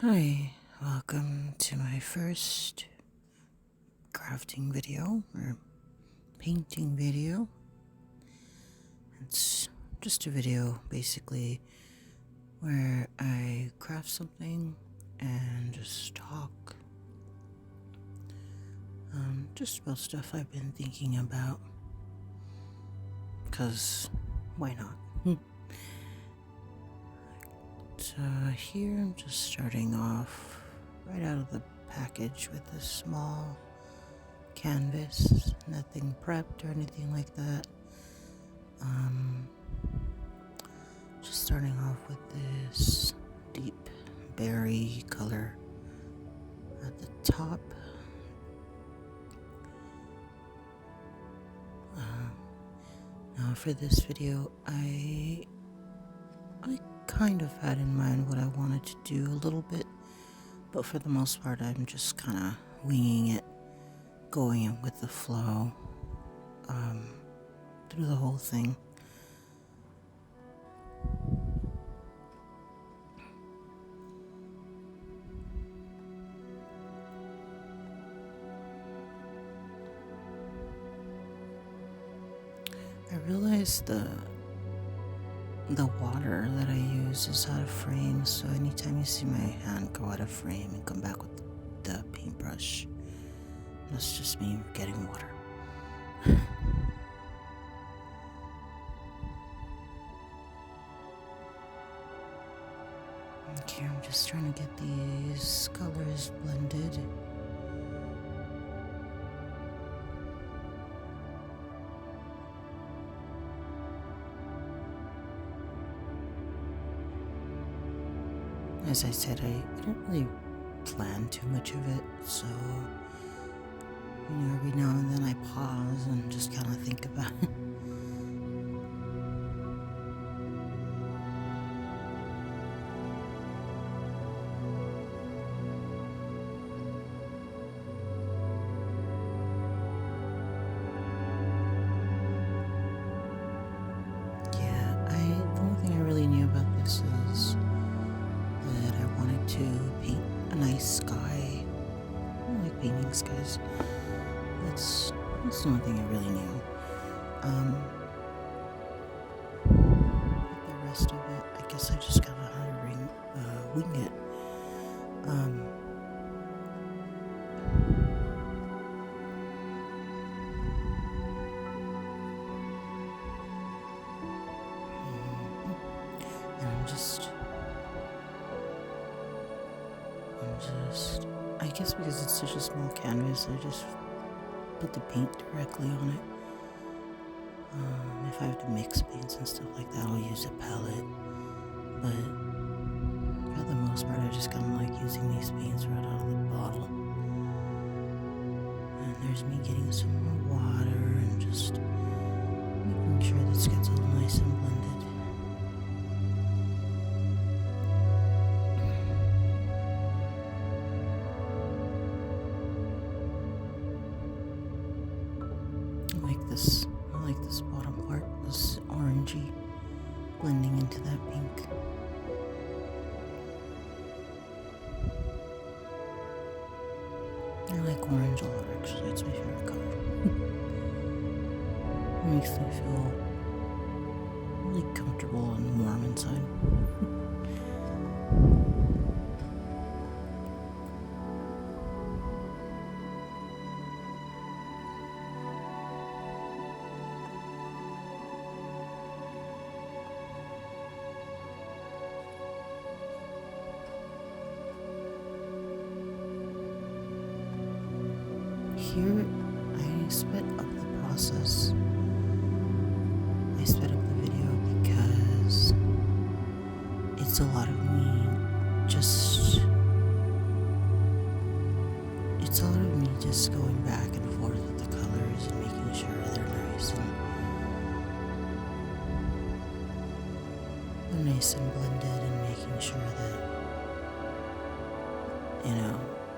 Hi, welcome to my first crafting video or painting video. It's just a video basically where I craft something and just talk just about stuff I've been thinking about, because why not? So here I'm just starting off right out of the package with a small canvas, nothing prepped or anything like that. Just starting off with this deep berry color at the top. Now for this video, I kind of had in mind what I wanted to do a little bit, but for the most part I'm just kind of winging it, going with the flow through the whole thing. I realized the water that I use is out of frame, so anytime you see my hand go out of frame and come back with the paintbrush, that's just me getting water. Okay, I'm just trying to get these colors blended. As I said, I didn't really plan too much of it, so, every now and then I pause and just kind of think about it. The only thing I really knew about this is that I wanted to paint a nice sky. I like painting skies. That's the only thing I really knew. The rest of it, I guess I just kind of had to wing it. And I guess because it's such a small canvas, I just put the paint directly on it. If I have to mix paints and stuff like that, I'll use a palette. But for the most part, I just kind of like using these paints right out of the bottle. And there's me getting some more water and just making sure this gets all nice and blended. I like this bottom part, this orangey blending into that pink. I like orange a lot, actually. It's my favorite color. It makes me feel really comfortable and warm inside. Here, I sped up the process. I sped up the video because it's a lot of me just going back and forth with the colors and making sure they're nice and blended, and making sure that,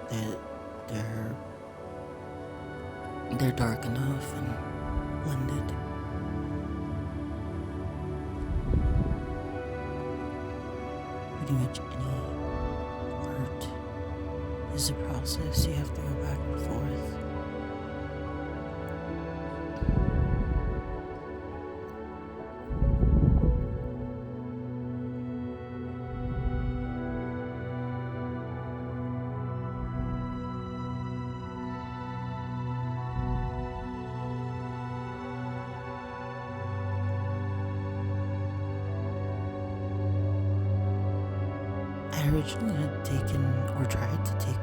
that they're dark enough and blended. Pretty much any art is a process. You have to go back and forth. I originally had taken or tried to take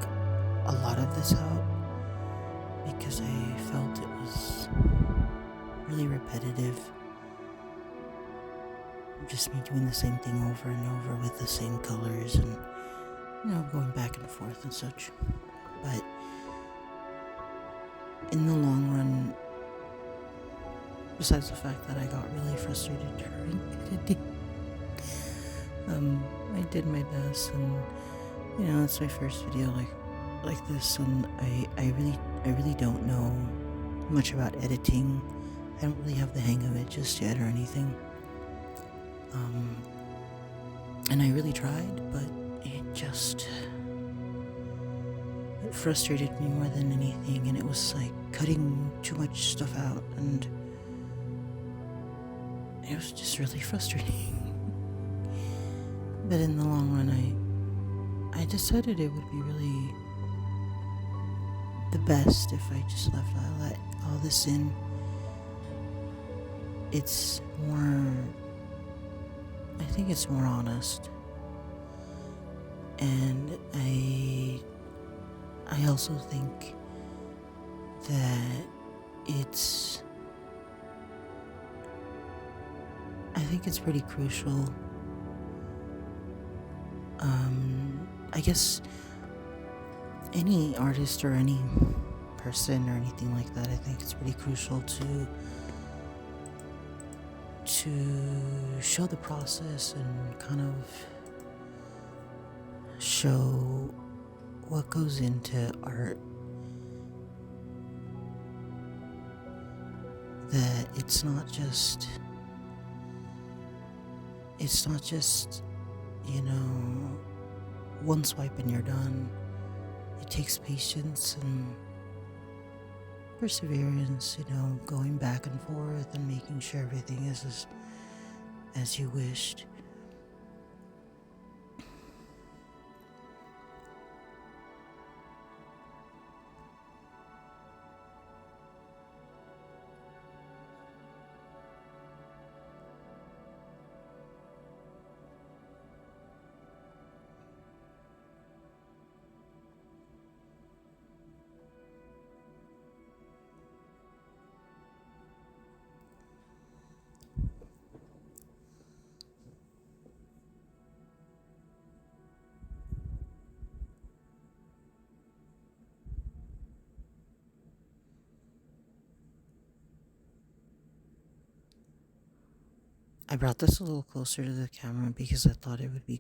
a lot of this out because I felt it was really repetitive. Just me doing the same thing over and over with the same colors and, going back and forth and such. But in the long run, besides the fact that I got really frustrated during editing, I did my best, and it's my first video like this, and I really don't know much about editing. I don't really have the hang of it just yet or anything. And I really tried, but it frustrated me more than anything, and it was like cutting too much stuff out, and it was just really frustrating. But in the long run, I decided it would be really the best if I just let all this in. It's more, I think it's more honest. And I also think that I think it's pretty crucial. I guess any artist or any person or anything like that, I think it's pretty crucial to show the process and kind of show what goes into art. That it's not just one swipe and you're done. It takes patience and perseverance, going back and forth and making sure everything is as you wished. I brought this a little closer to the camera because I thought it would be,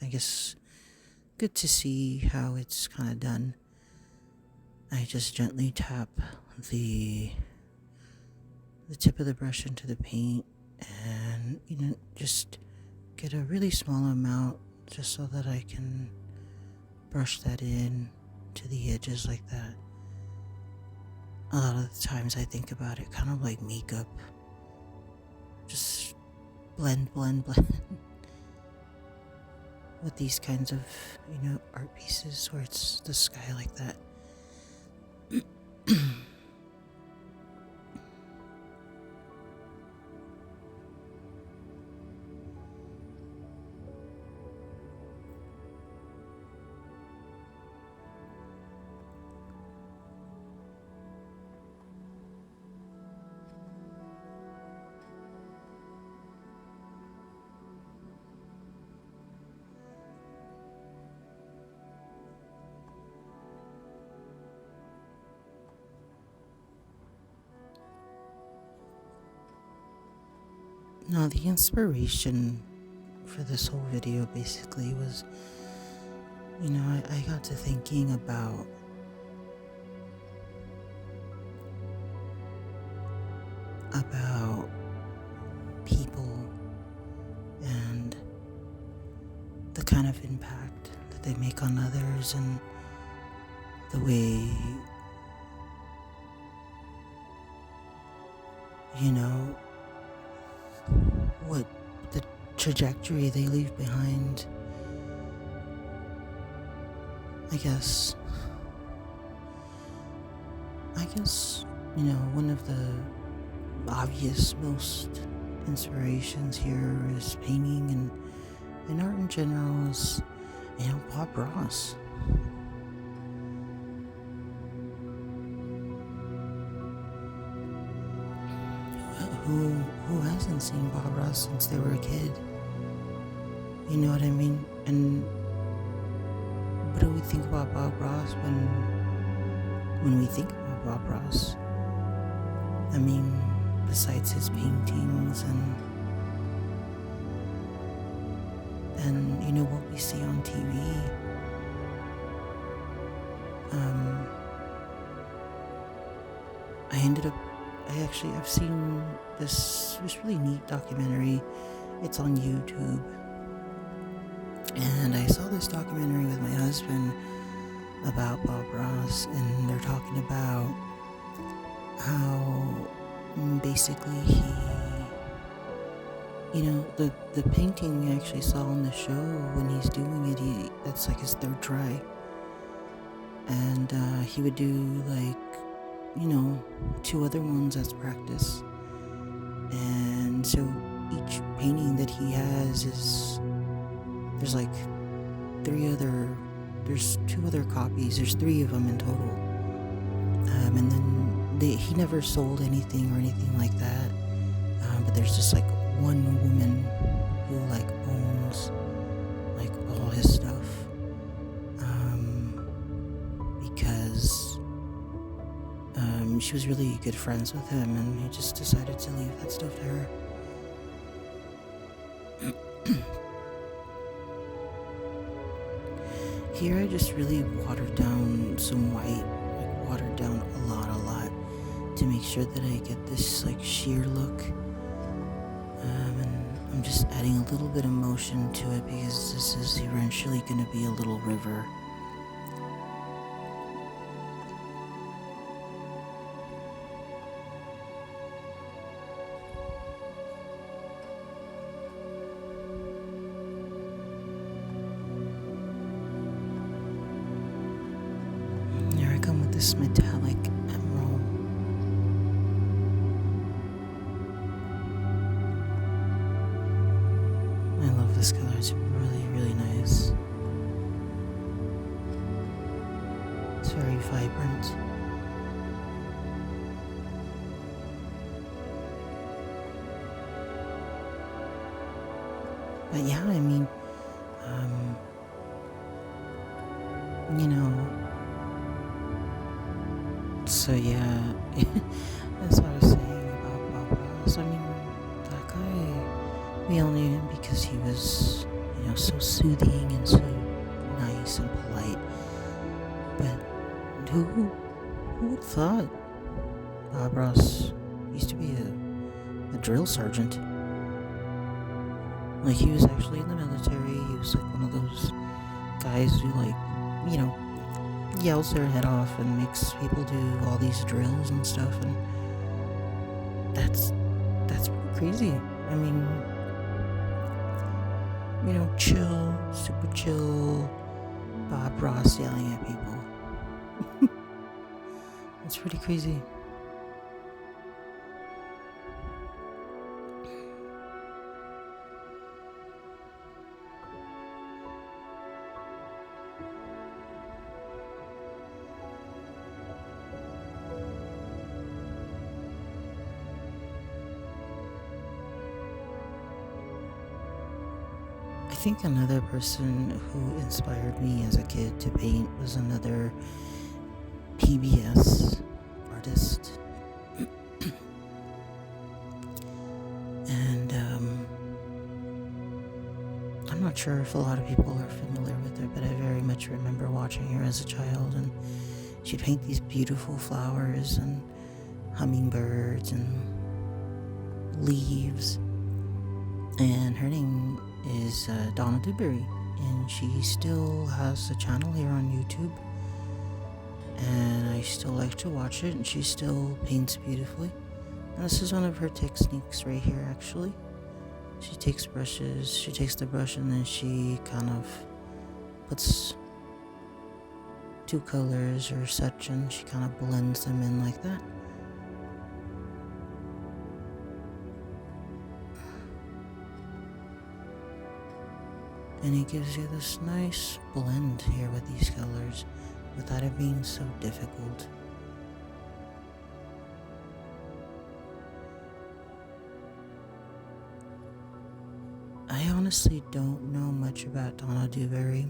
I guess, good to see how it's kind of done. I just gently tap the tip of the brush into the paint and, just get a really small amount just so that I can brush that in to the edges like that. A lot of the times I think about it kind of like makeup. Just blend with these kinds of, art pieces where it's the sky like that. Now, the inspiration for this whole video basically was, I got to thinking about people and the kind of impact that that they make on others, and the way, what the trajectory they leave behind. I guess, one of the obvious, most inspirations here is painting and art in general is, Bob Ross. Who hasn't seen Bob Ross since they were a kid? You know what I mean? And what do we think about Bob Ross when we think about Bob Ross? I mean, besides his paintings and what we see on TV. I've seen this really neat documentary. It's on YouTube. And I saw this documentary with my husband about Bob Ross, and they're talking about how basically the painting we actually saw on the show, when he's doing it, that's like his third try. And he would do two other ones as practice. And so each painting that he has there's two other copies. There's 3 of them in total. And then he never sold anything or anything like that. But there's just one woman who owns all his stuff. Because she was really good friends with him, and he just decided to leave that stuff to her. Here I just really watered down some white, watered down a lot, to make sure that I get this sheer look. And I'm just adding a little bit of motion to it because this is eventually going to be a little river. This metallic emerald. I love this color. It's really, really nice. It's very vibrant. But yeah, I mean, so yeah, that's what I was saying about Bob Ross. I mean, that guy, we all knew him because he was, so soothing and so nice and polite. But who would thought Bob Ross used to be a drill sergeant? He was actually in the military. He was one of those guys who yells their head off and makes people do all these drills and stuff, and that's pretty crazy. I mean, chill, super chill Bob Ross yelling at people. That's pretty crazy. I think another person who inspired me as a kid to paint was another PBS artist. And I'm not sure if a lot of people are familiar with her, but I very much remember watching her as a child, and she'd paint these beautiful flowers and hummingbirds and leaves. And her name is Donna Dewberry, and she still has a channel here on YouTube, and I still like to watch it, and she still paints beautifully. And this is one of her techniques right here, actually. She takes the brush and then she kind of puts two colors or such, and she kind of blends them in like that. And it gives you this nice blend here with these colors without it being so difficult. I honestly don't know much about Donna Dewberry,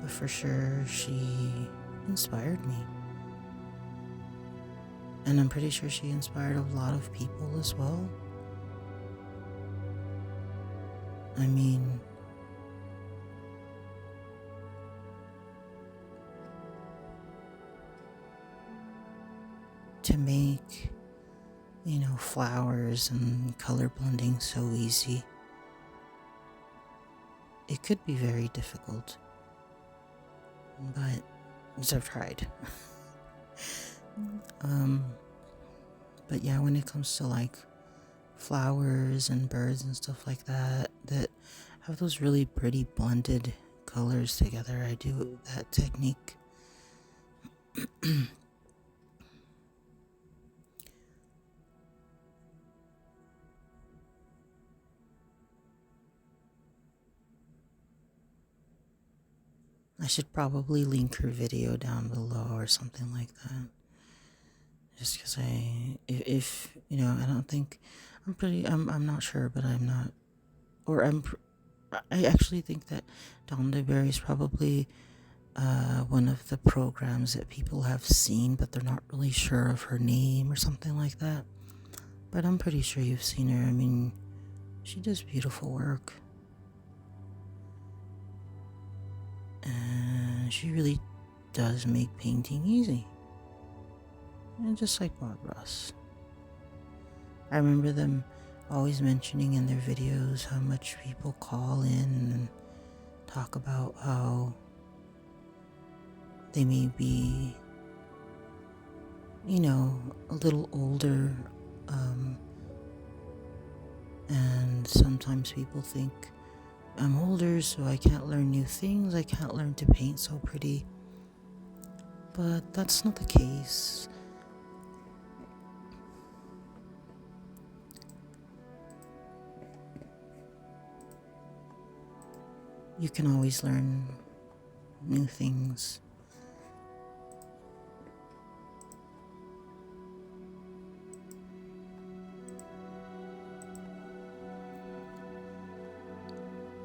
but for sure she inspired me. And I'm pretty sure she inspired a lot of people as well. I mean, to make, flowers and color blending so easy, it could be very difficult, but I've tried. But yeah, when it comes to like flowers and birds and stuff like that have those really pretty blended colors together, I do that technique. I should probably link her video down below or something like that. Just because if I don't think, I'm not sure, but I'm not, or I actually think that Donna Berry is probably one of the programs that people have seen, but they're not really sure of her name or something like that. But I'm pretty sure you've seen her. I mean, she does beautiful work. And she really does make painting easy. And just like Bob Ross. I remember them always mentioning in their videos how much people call in and talk about how they may be, a little older, and sometimes people think I'm older, so I can't learn new things, I can't learn to paint so pretty. But that's not the case. You can always learn new things.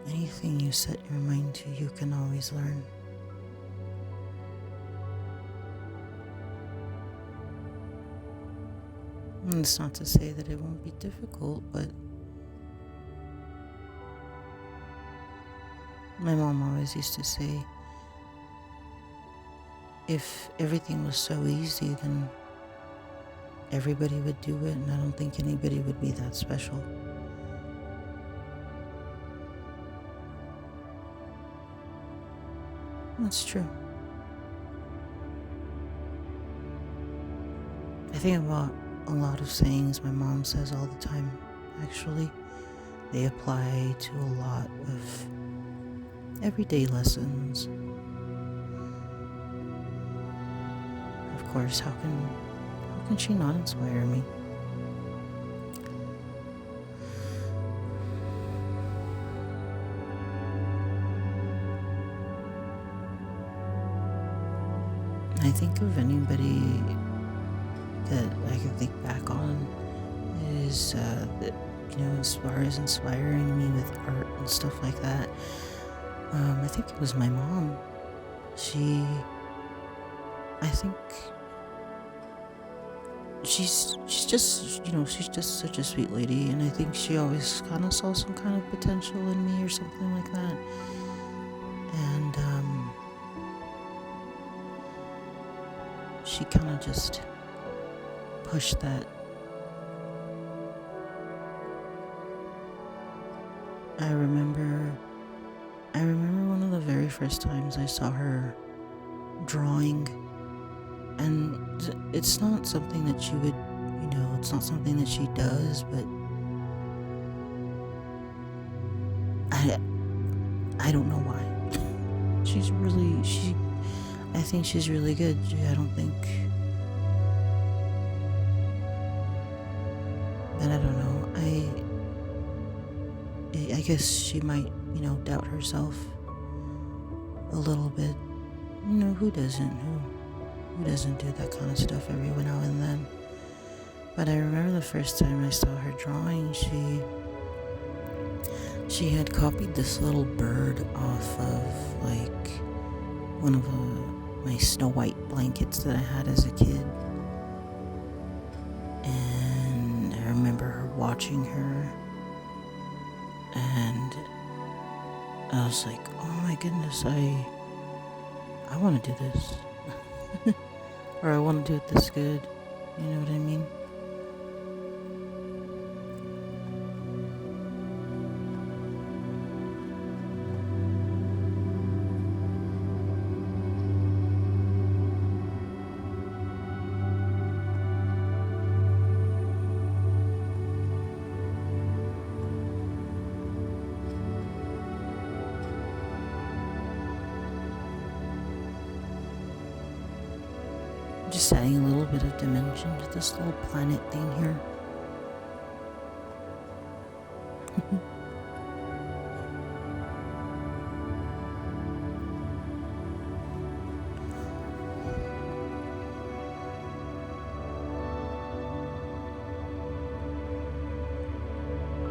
Anything you set your mind to, you can always learn. And it's not to say that it won't be difficult, but my mom always used to say, if everything was so easy, then everybody would do it, and I don't think anybody would be that special. That's true. I think about a lot of sayings my mom says all the time. Actually, they apply to a lot of everyday lessons. Of course, how can she not inspire me? I think of anybody that I can think back on is that, as far as inspiring me with art and stuff like that, I think it was my mom. I think she's just, she's just such a sweet lady, and I think she always kind of saw some kind of potential in me or something like that. And she kind of just pushed that. I remember I remember one of the very first times I saw her drawing, and it's not something that she would, it's not something that she does, but I don't know why. I think she's really good. I don't think, but I don't know. I guess she might, doubt herself a little bit. Who doesn't? Who doesn't do that kind of stuff every now and then? But I remember the first time I saw her drawing, she had copied this little bird off of like one of my Snow White blankets that I had as a kid. And I remember her watching her, and I was like, oh my goodness, I want to do this. Or I want to do it this good. You know what I mean? Just adding a little bit of dimension to this little planet thing here.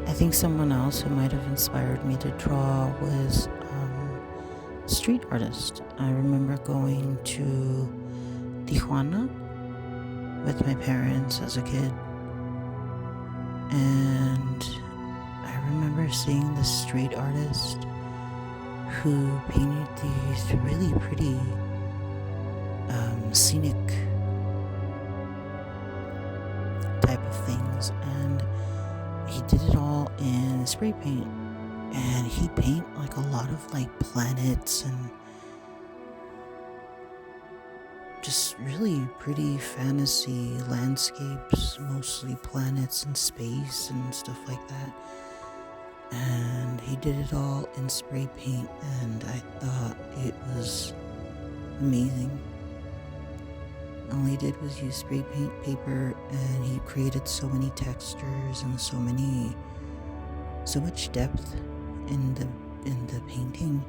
I think someone else who might have inspired me to draw was a street artist. I remember going to Tijuana with my parents as a kid, and I remember seeing this street artist who painted these really pretty scenic type of things, and he did it all in spray paint, and he paint like a lot of like planets and just really pretty fantasy landscapes, mostly planets and space and stuff like that. And he did it all in spray paint, and I thought it was amazing. All he did was use spray paint paper, and he created so many textures and so much depth in the painting,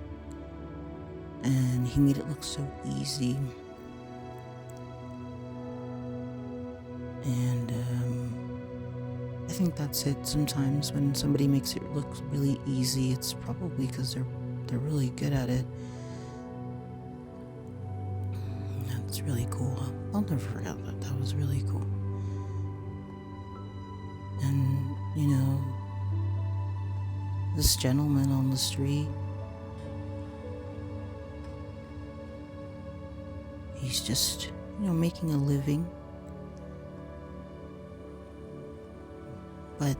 and he made it look so easy. And I think that's it. Sometimes when somebody makes it look really easy, it's probably because they're really good at it. That's really cool. I'll never forget that. That was really cool. And this gentleman on the street, he's just making a living. But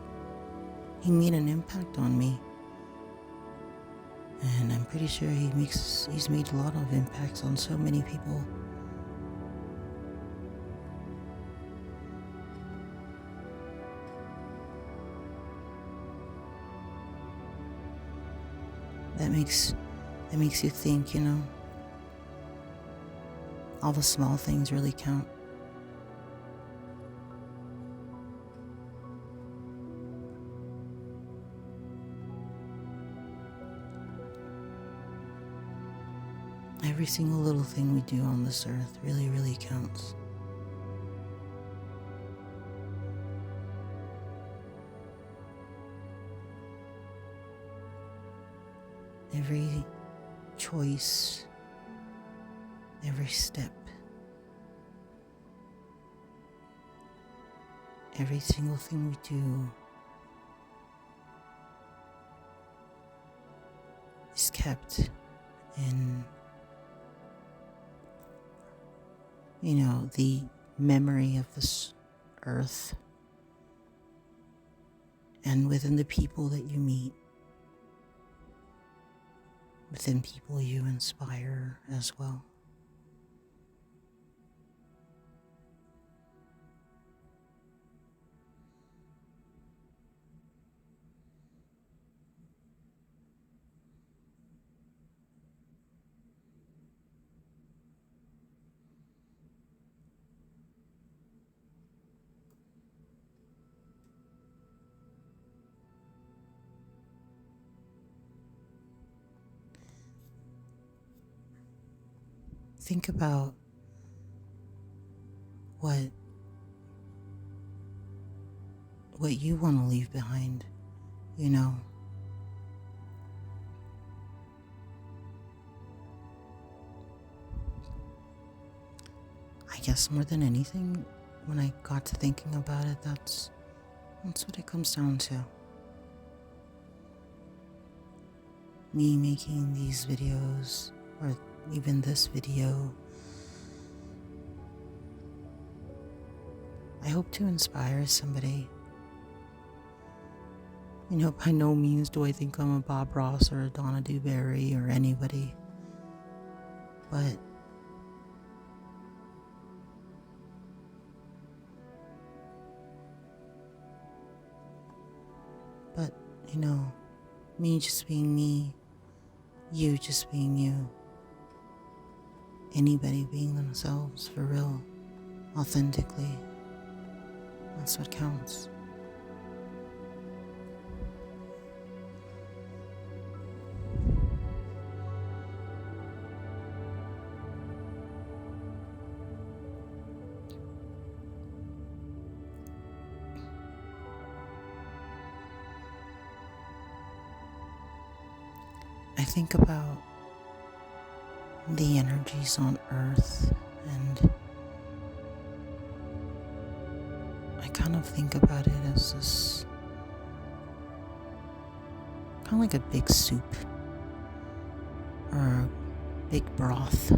he made an impact on me, and I'm pretty sure he's made a lot of impacts on so many people. That makes you think, all the small things really count. Every single little thing we do on this earth really, really counts. Every choice, every step, every single thing we do is kept in the memory of this earth, and within the people that you meet. within people you inspire as well. Think about what you want to leave behind, you know. I guess more than anything, when I got to thinking about it, that's what it comes down to. Me making these videos, or even this video, I hope to inspire somebody. You know, by no means do I think I'm a Bob Ross or a Donna Dewberry or anybody, but you know, me just being me, you just being you, anybody being themselves for real, authentically, that's what counts. I think about the energies on Earth, and I kind of think about it as this, kind of like a big soup or a big broth.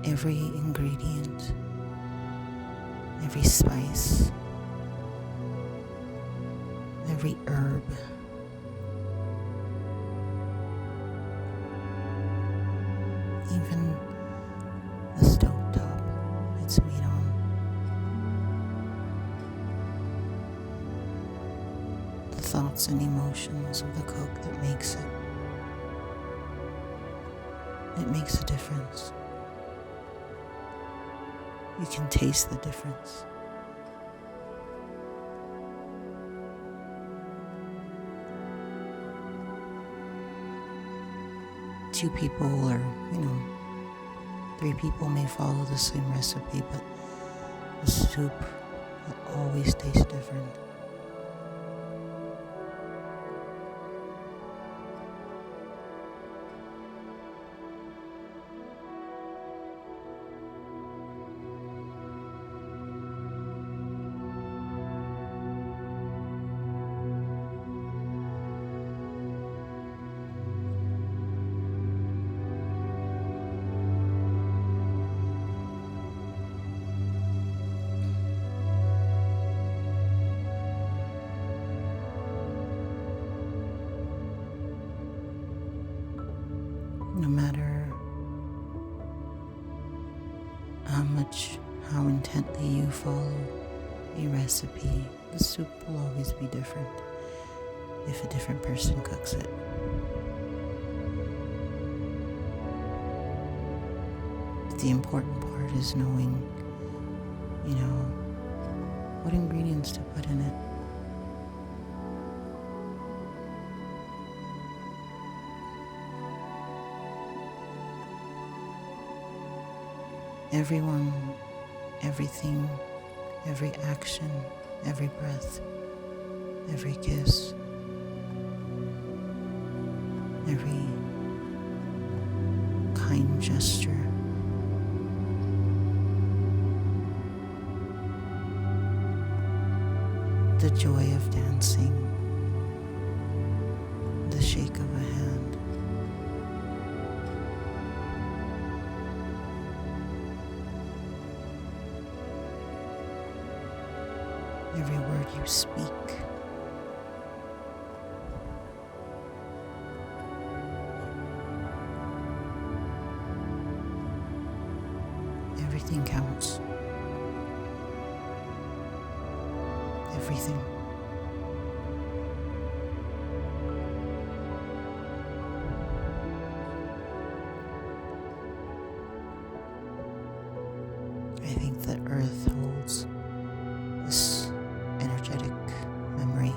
Every ingredient, every spice, every herb, even the stovetop it's made on, the thoughts and emotions of the cook that makes it. It makes a difference. You can taste the difference. Two people or, 3 people may follow the same recipe, but the soup will always taste different. No matter how intently you follow a recipe, the soup will always be different if a different person cooks it. But the important part is knowing, what ingredients to put in it. Everyone, everything, every action, every breath, every kiss, every kind gesture, the joy of dancing, the shake of a hand, every word you speak. Everything counts. Everything. I think that Earth holds this energetic memory.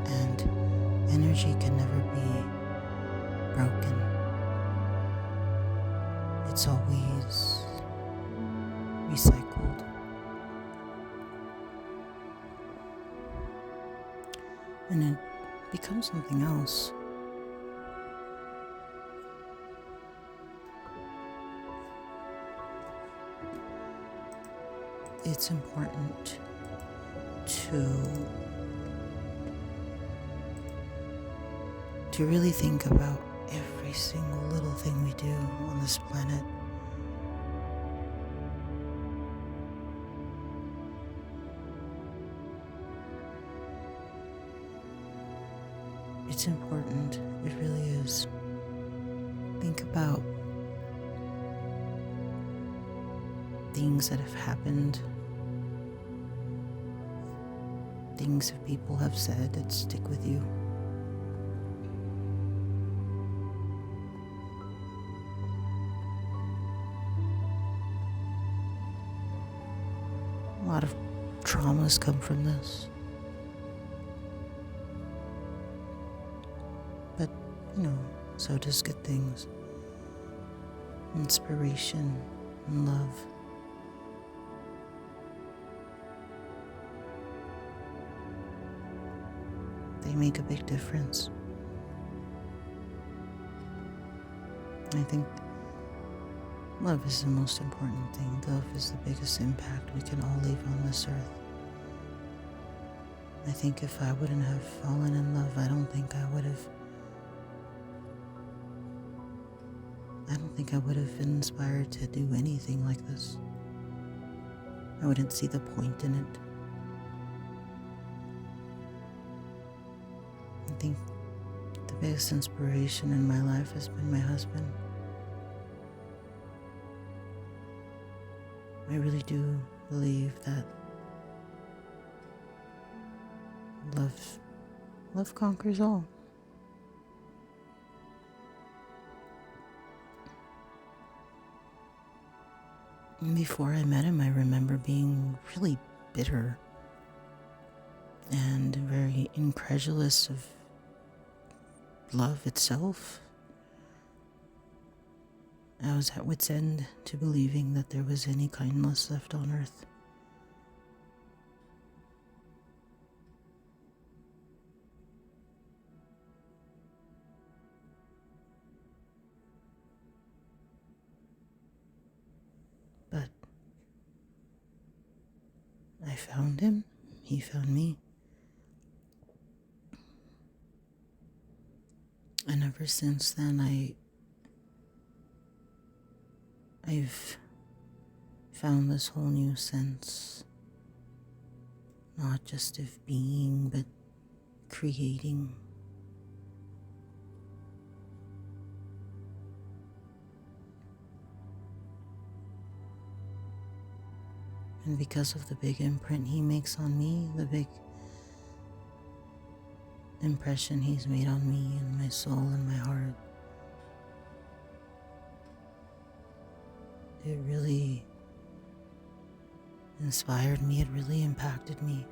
And energy can never be broken. It's always recycled. And it becomes something else. It's important to really think about every single little thing we do on this planet. It's important, it really is. Think about things that have happened, things that people have said that stick with you. A lot of traumas come from this. But, so does good things. Inspiration and love. They make a big difference. I think love is the most important thing. Love is the biggest impact we can all leave on this earth. I think if I wouldn't have fallen in love, I don't think I would have been inspired to do anything like this. I wouldn't see the point in it. I think the biggest inspiration in my life has been my husband. I really do believe that love conquers all. And before I met him, I remember being really bitter and very incredulous of love itself. I was at wit's end to believing that there was any kindness left on earth. But I found him, he found me. And ever since then, I've found this whole new sense, not just of being, but creating. And because of the big imprint he makes on me, the big impression he's made on me and my soul and my heart, it really inspired me, it really impacted me.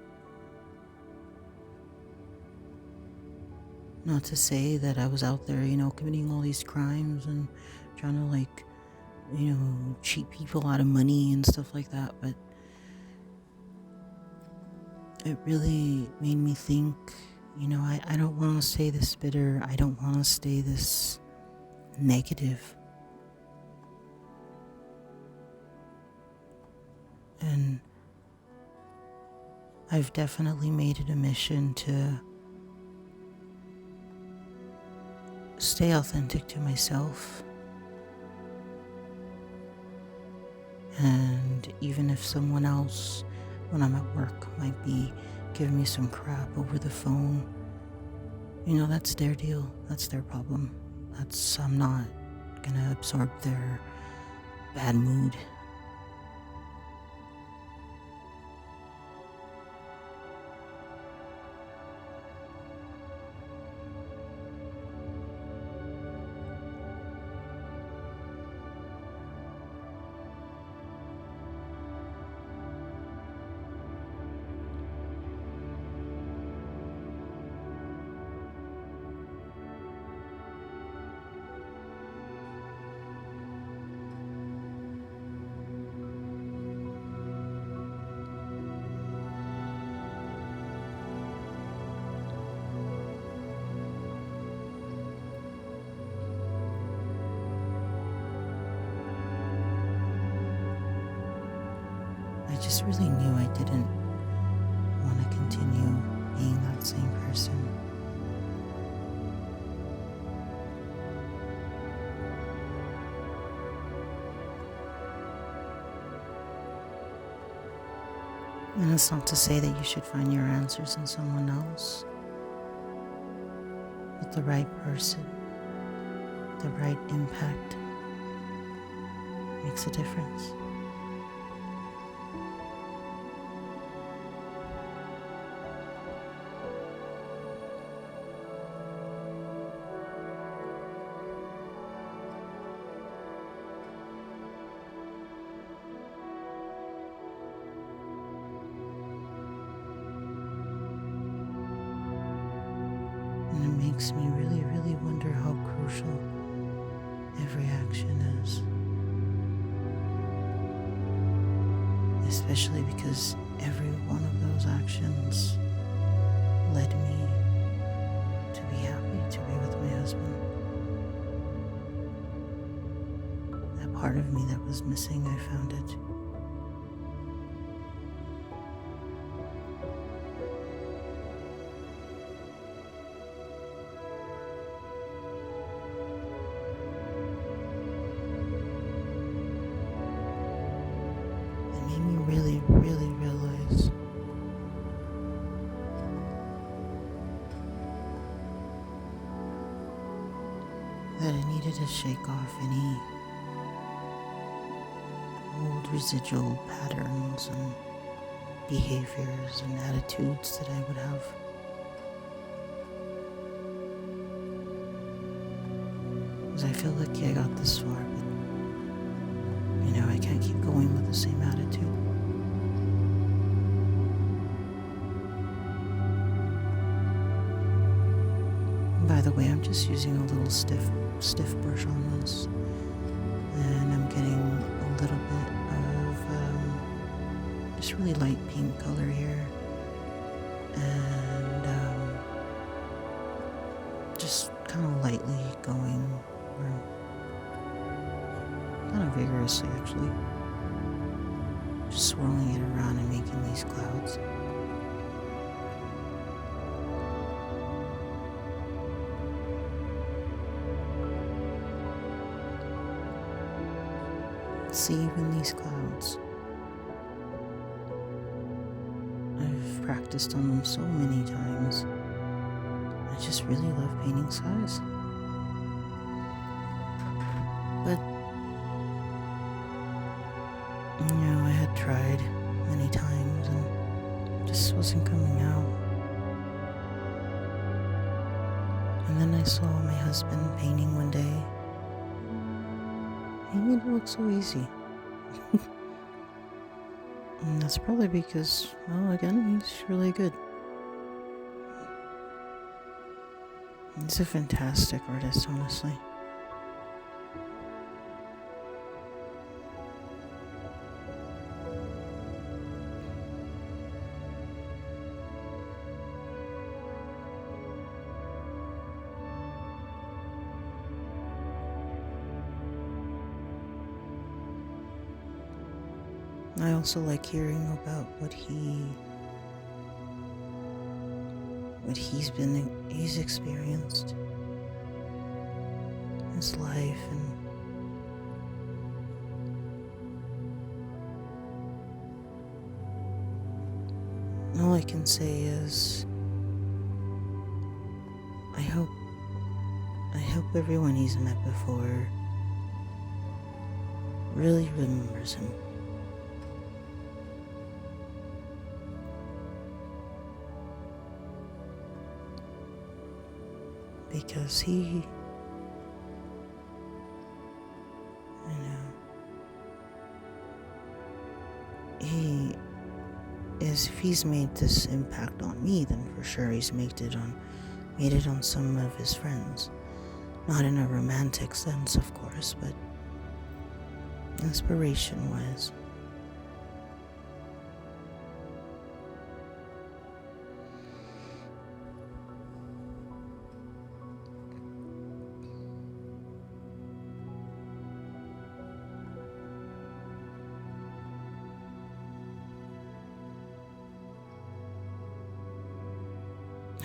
Not to say that I was out there, committing all these crimes and trying to cheat people out of money and stuff like that, but it really made me think, I don't want to stay this bitter, I don't want to stay this negative. And I've definitely made it a mission to stay authentic to myself. And even if someone else, when I'm at work, might be giving me some crap over the phone, that's their deal. That's their problem. I'm not gonna absorb their bad mood. I just really knew I didn't want to continue being that same person. And it's not to say that you should find your answers in someone else, but the right person, the right impact makes a difference. And it makes me really, really wonder how crucial every action is. Especially because every one of those actions led me to be happy to be with my husband. That part of me that was missing, I found it. Really, really realize that I needed to shake off any old residual patterns and behaviors and attitudes that I would have. Because I feel like I got this far, but I can't keep going with the same attitude. By the way, I'm just using a little stiff brush on this, and I'm getting a little bit of just really light pink color here, and just kind of lightly going, or kind of vigorously actually, just swirling it around and making these clouds. See, even these clouds, I've practiced on them so many times. I just really love painting skies. But I had tried many times and it just wasn't coming out. And then I saw my husband painting one day. He made it look so easy. And that's probably because, well, again, he's really good. He's a fantastic artist, honestly. I also like hearing about what he's experienced. his life, and all I can say is I hope everyone he's met before really remembers him. Because he, he is, if he's made this impact on me, then for sure he's made it on some of his friends. Not in a romantic sense, of course, but inspiration-wise.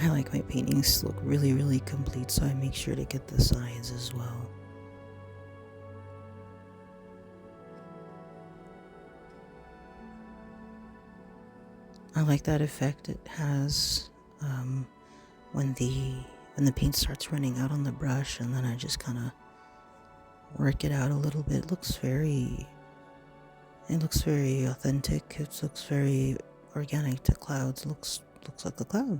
I like my paintings to look really, really complete, so I make sure to get the sides as well. I like that effect it has when the paint starts running out on the brush, and then I just kind of work it out a little bit. It looks very authentic. It looks very organic to clouds. Looks like a cloud.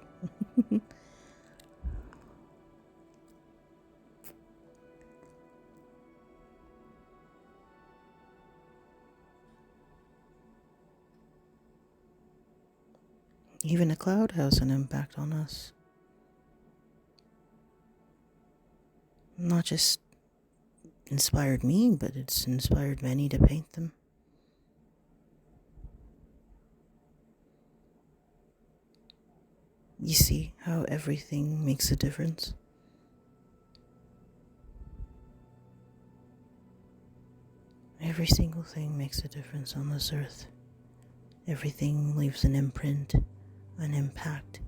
Even a cloud has an impact on us. Not just inspired me, but it's inspired many to paint them. You see how everything makes a difference? Every single thing makes a difference on this earth. Everything leaves an imprint, an impact.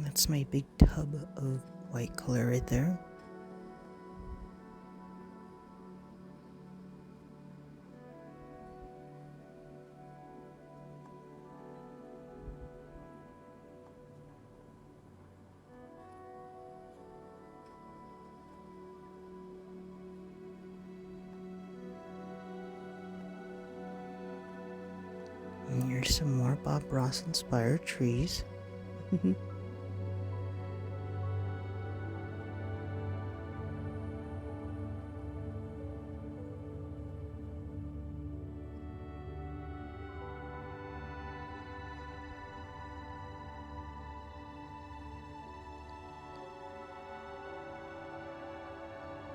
That's my big tub of white color right there. And here's some more Bob Ross inspired trees.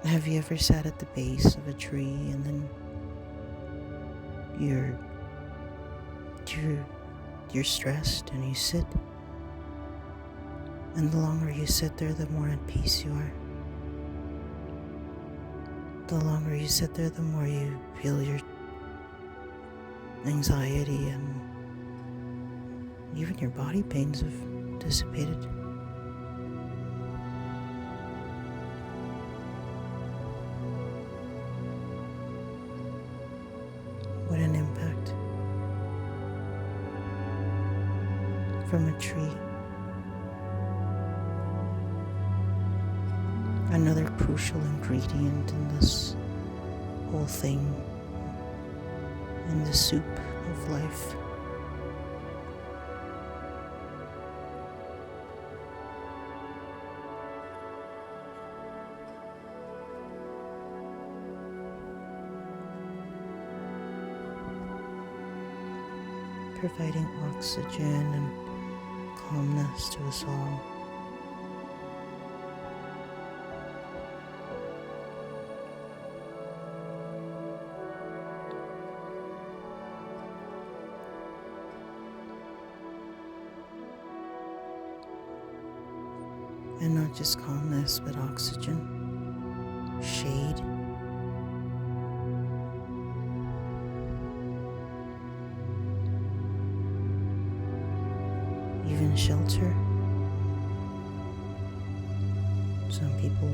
Have you ever sat at the base of a tree and then you're stressed and you sit, and the longer you sit there, the more at peace you are. The longer you sit there, the more you feel your anxiety and even your body pains have dissipated. What an impact from a tree. Another crucial ingredient in this whole thing, in the soup of life. providing oxygen and calmness to us all. And not just calmness, but oxygen, shade, even shelter. Some people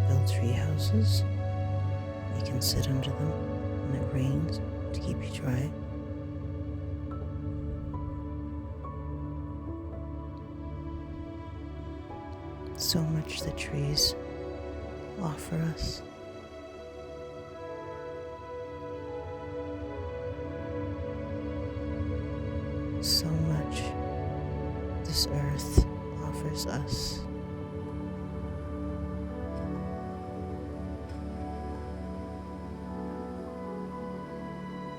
build tree houses. You can sit under them when it rains to keep you dry. So much the trees offer us. So much this earth offers us.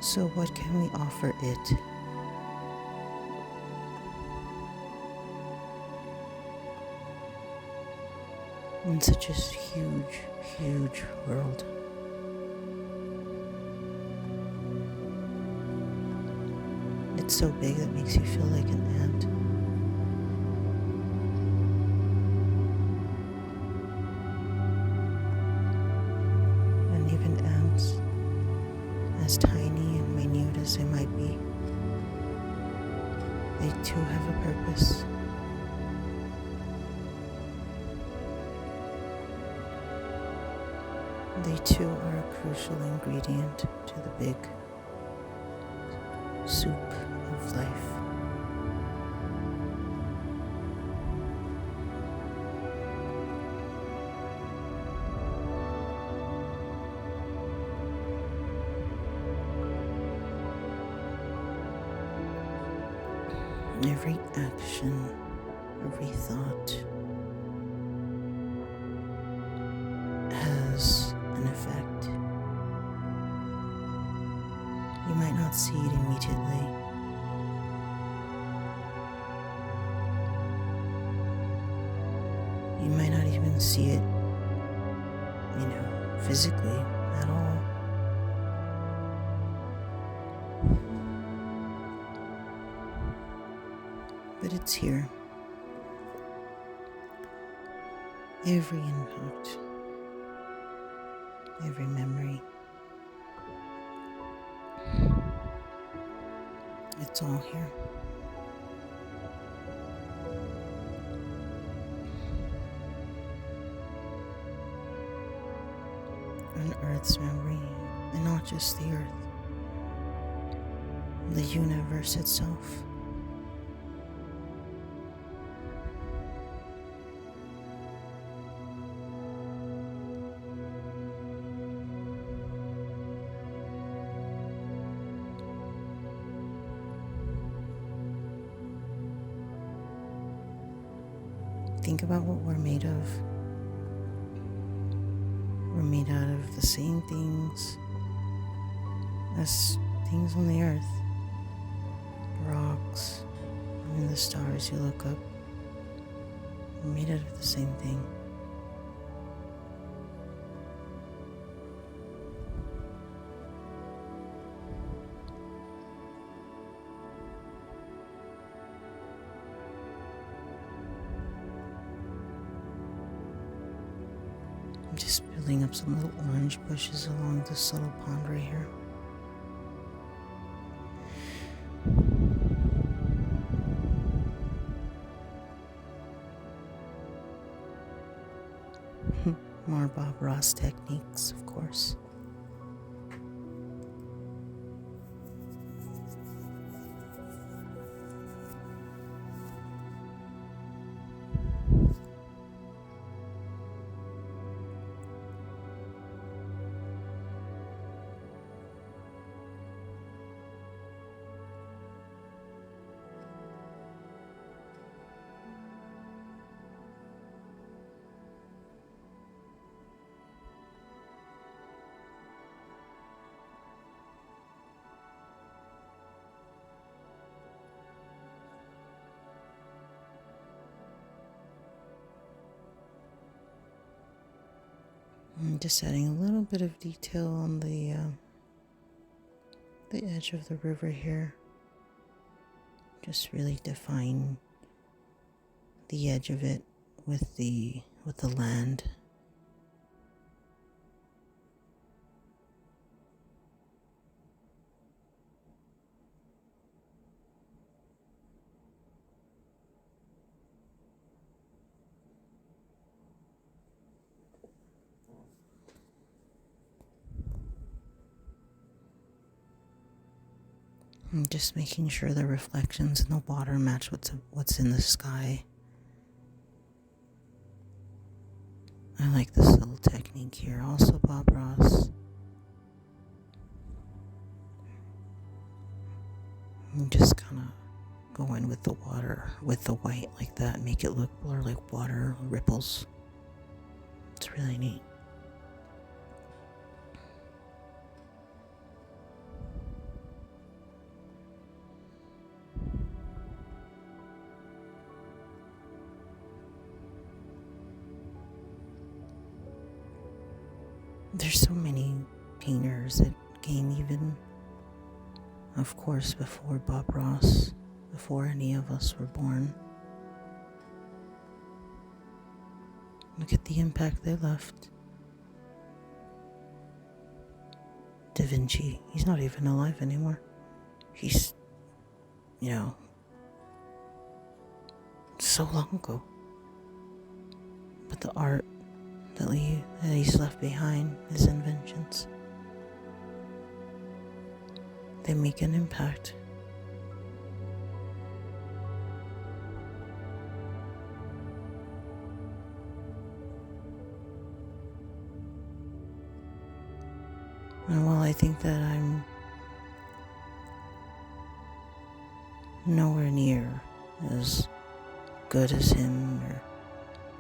So what can we offer it? In such a huge, huge world. It's so big that makes you feel like an ant. And even ants, as tiny and minute as they might be, they too have a purpose. They too are a crucial ingredient to the big soup of life. Every action, every thought has an effect. You might not see it immediately. You might not even see it, physically at all. But it's here. Every impact, every memory, it's all here. An Earth's memory, and not just the Earth, the universe itself. Think about what we're made of. We're made out of the same things as things on the earth. Rocks, even the stars you look up. We're made out of the same thing. I'm just building up some little orange bushes along this little pond right here. More Bob Ross techniques, of course. I'm just adding a little bit of detail on the edge of the river here. Just really define the edge of it with the land. I'm just making sure the reflections in the water match what's in the sky. I like this little technique here. Also Bob Ross. I'm just kind of go in with the water, with the white like that, make it look more like water ripples. It's really neat. There's so many painters that came even, of course, before Bob Ross, before any of us were born. Look at the impact they left. Da Vinci, he's not even alive anymore. He's, so long ago. But the art that he's left behind, his inventions, they make an impact. And while I think that I'm nowhere near as good as him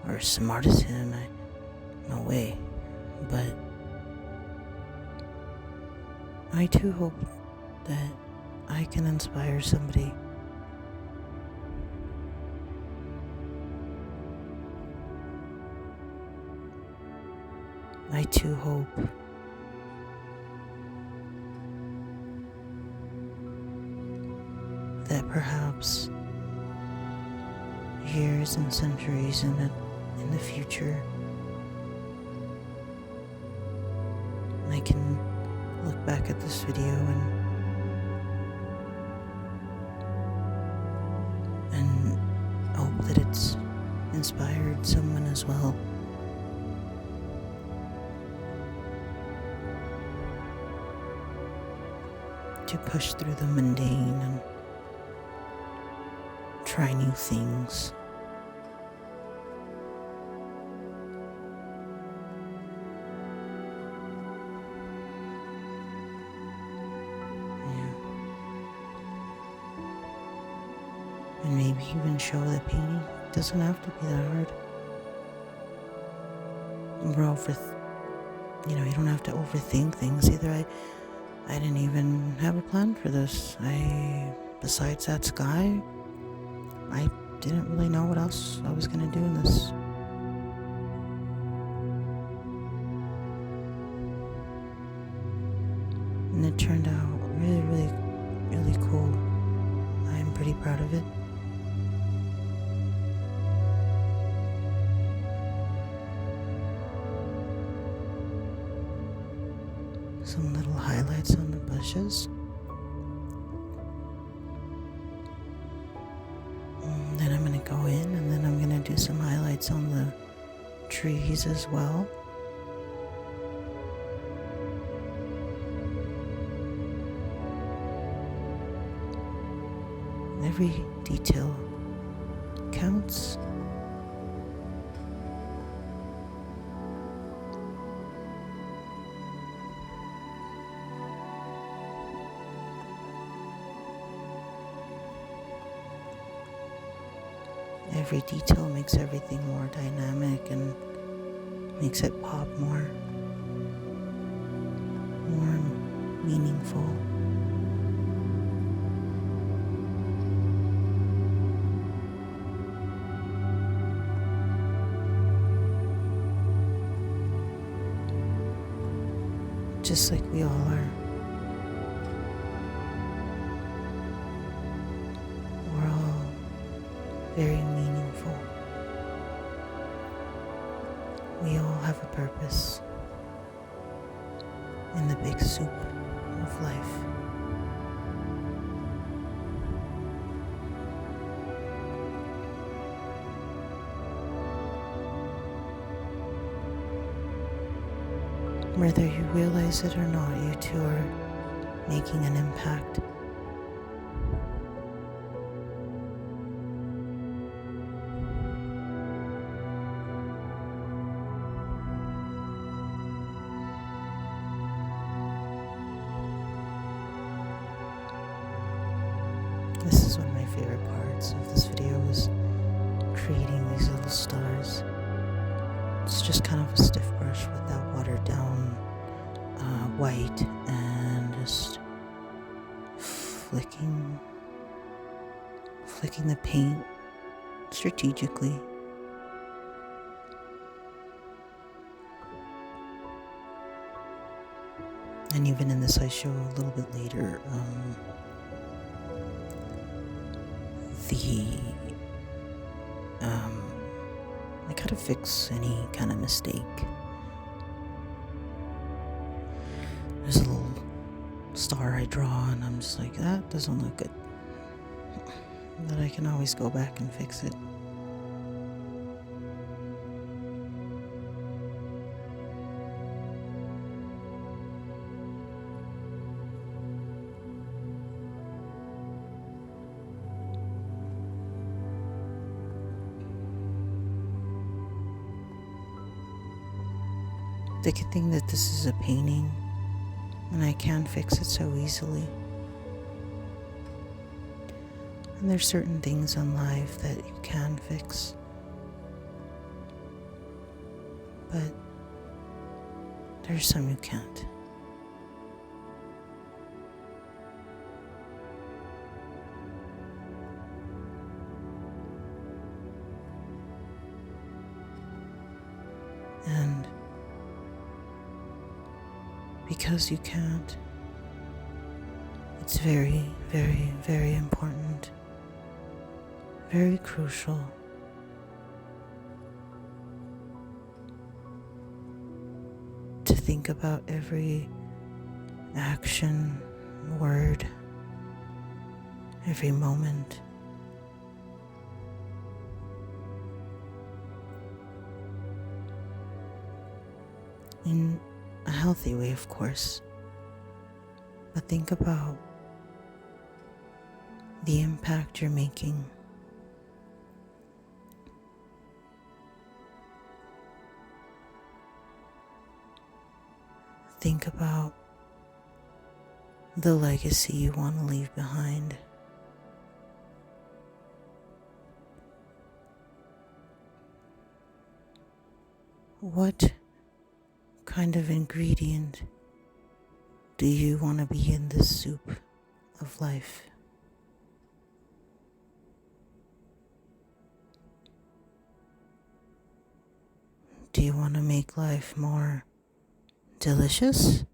or as smart as him, no way. But I too hope that I can inspire somebody. I too hope that perhaps years and centuries in the future, I can look back at this video and hope that it's inspired someone as well. To push through the mundane and try new things. And maybe even show that painting doesn't have to be that hard. You don't have to overthink things either. I didn't even have a plan for this. Besides that sky, I didn't really know what else I was gonna do in this. And it turned out really, really, really cool. I'm pretty proud of it. Some little highlights on the bushes. And then I'm going to go in and then I'm going to do some highlights on the trees as well. Every detail counts. Every detail makes everything more dynamic and makes it pop more meaningful. just like we all are. We're all very meaningful. We all have a purpose in the big soup of life. Whether you realize it or not, you two are making an impact. This is one of my favorite parts of this video, is creating these little stars. It's just kind of a stiff brush with that watered down white, and just flicking the paint strategically. And even in this I show a little bit later I gotta fix any kind of mistake. There's a little star I draw and I'm just like, that doesn't look good. But I can always go back and fix it. The good thing that this is a painting and I can fix it so easily. And there's certain things in life that you can fix. But there's some you can't. And because you can't, it's very, very, very important, very crucial to think about every action, word, every moment. In a healthy way, of course, but think about the impact you're making. Think about the legacy you want to leave behind. What kind of ingredient do you want to be in this soup of life? Do you want to make life more delicious?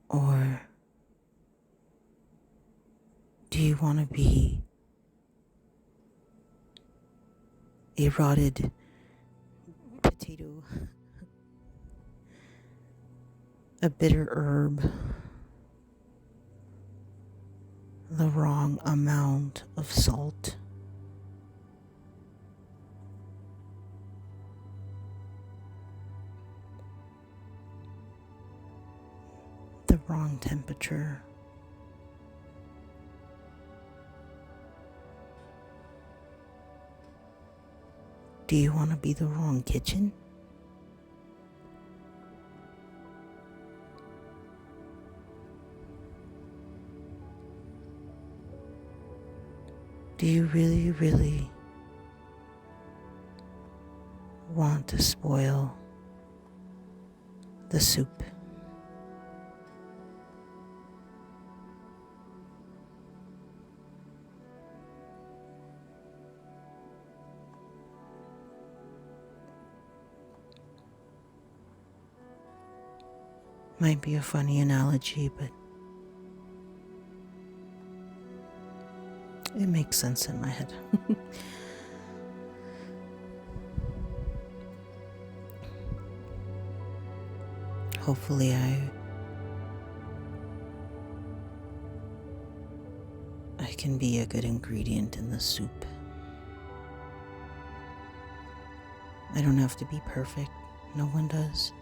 Or do you want to be a rotted potato, a bitter herb, the wrong amount of salt? The wrong temperature? Do you want to be the wrong kitchen? Do you really, really want to spoil the soup? Might be a funny analogy, but it makes sense in my head. Hopefully I can be a good ingredient in the soup. I don't have to be perfect. No one does.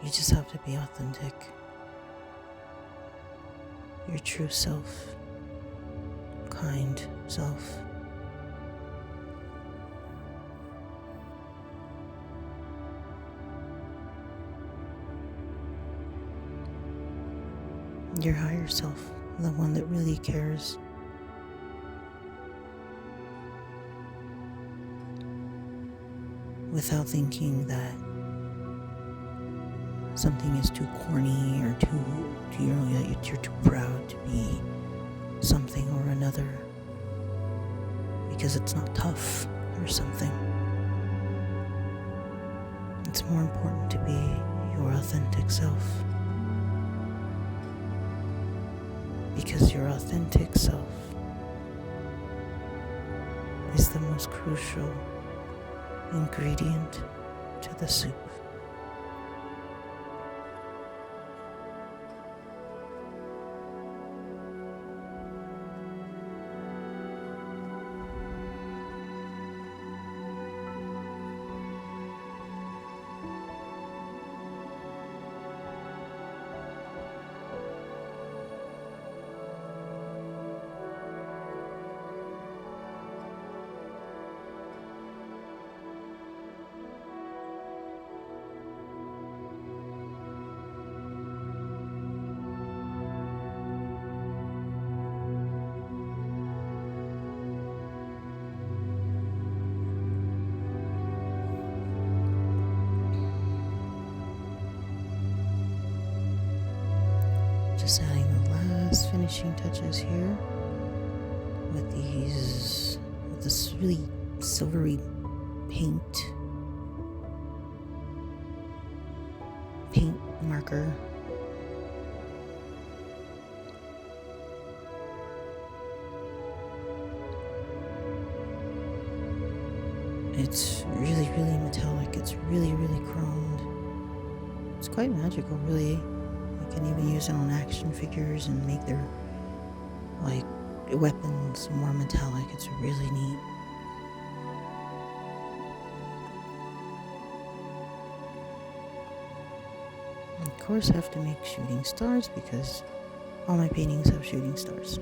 You just have to be authentic. Your true self. Kind self. Your higher self, the one that really cares. Without thinking that something is too corny or you're too proud to be something or another because it's not tough or something. It's more important to be your authentic self, because your authentic self is the most crucial ingredient to the soup. Just adding the last finishing touches here with this really silvery paint marker. It's really, really metallic. It's really, really chromed. It's quite magical, really. You can even use it on action figures and make their weapons more metallic. It's really neat. And of course, I have to make shooting stars because all my paintings have shooting stars.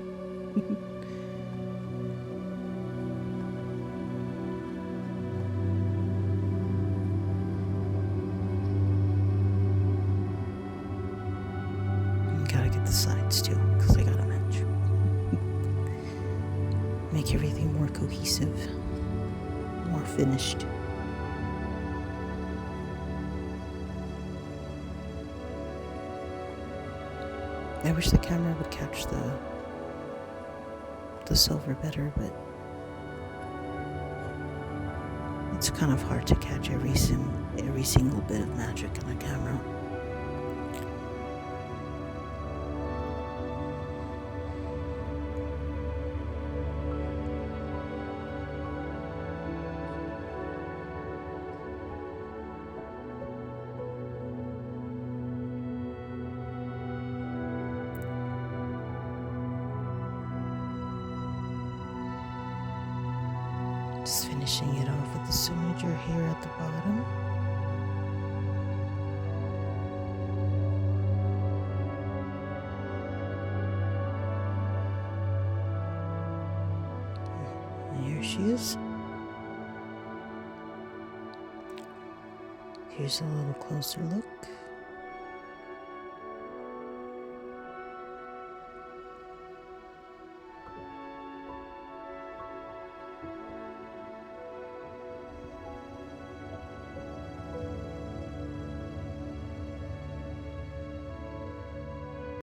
Gotta get the sides too, because I gotta match. Make everything more cohesive, more finished. I wish the camera would catch the silver better, but it's kind of hard to catch every single bit of magic on a camera. Just finishing it off with the signature here at the bottom. And here she is. Here's a little closer look.